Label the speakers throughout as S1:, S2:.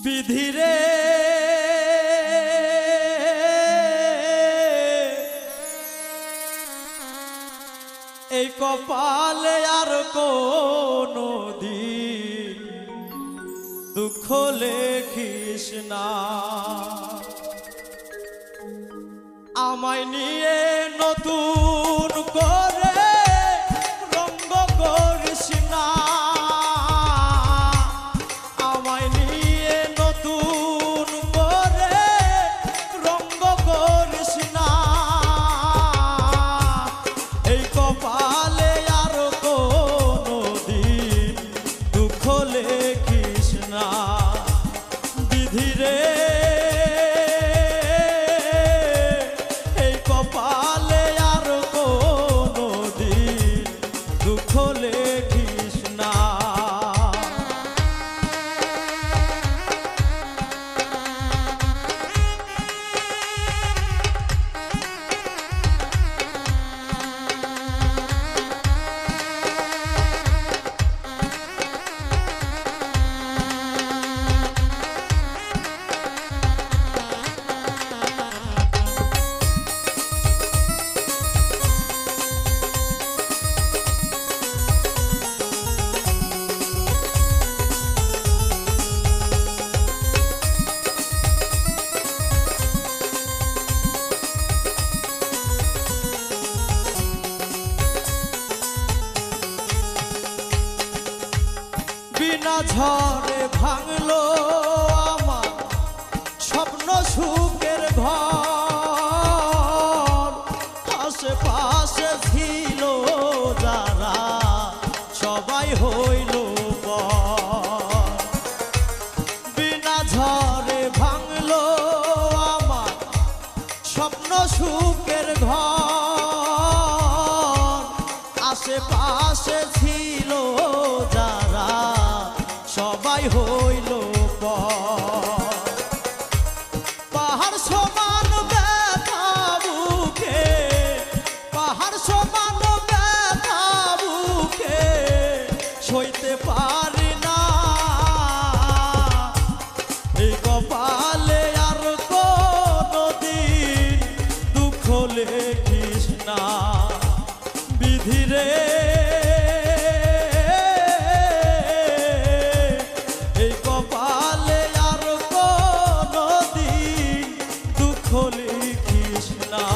S1: বিধিরে এই কপালে আর কোনো দিন দুঃখ লেখিস না, আমায় নিয়ে নতুন করে রঙ্গ করিস না, আমায় নিয়ে নতুন করে রঙ্গ করিস না, এই কপালে আর কোনো দিন দুঃখ লেখিস না। বিধিরে এই কপালে আর কোনো দিন দুঃখ লেখিস না। বিনা ঝড়ে ভাঙলো আমার স্বপ্ন সুখের ঘর, আশেপাশে ছিল যারা সবাই হইল পর। বিনা ঝড়ে ভাঙলো আমার স্বপ্ন সুখের ঘর, আশেপাশে ছিল যারা সবাই হইল পর। পাহাড় সমান ব্যথা বুকে, পাহাড় সমান ব্যথা বুকে সইতে পারি না, এই কপালে আর কোনো দিন দুঃখ লেখিস না। বিধিরে এই কপালে আর কোনো দিন দুঃখ লিখিস না।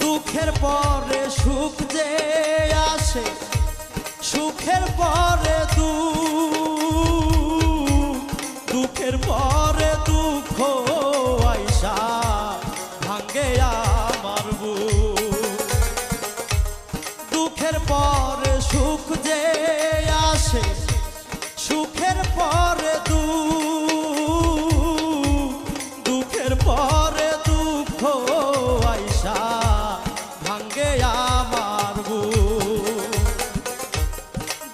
S1: দুঃখের পরে সুখ যে আসে, সুখের পরে দুঃখ, দুঃখের পরে দুঃখ আইসা ভাঙ্গে আমার বুক। দুঃখের পরে সুখ যে আসে, সুখের পরে দুঃখ, দুঃখের পরে দুঃখ আইসা ভাঙ্গে আমার বুক।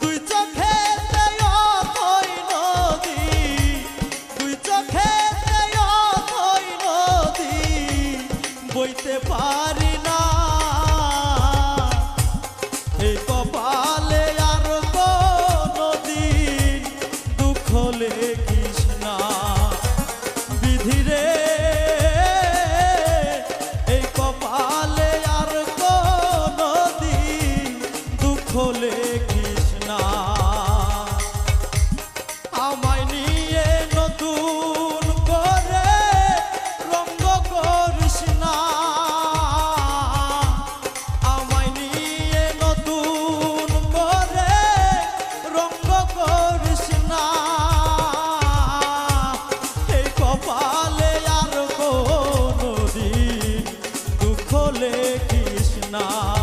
S1: দুই চোখেতে অথই নদী, দুই চোখেতে অথই নদী বইতে পারি না, এই কপালে আর কোনো না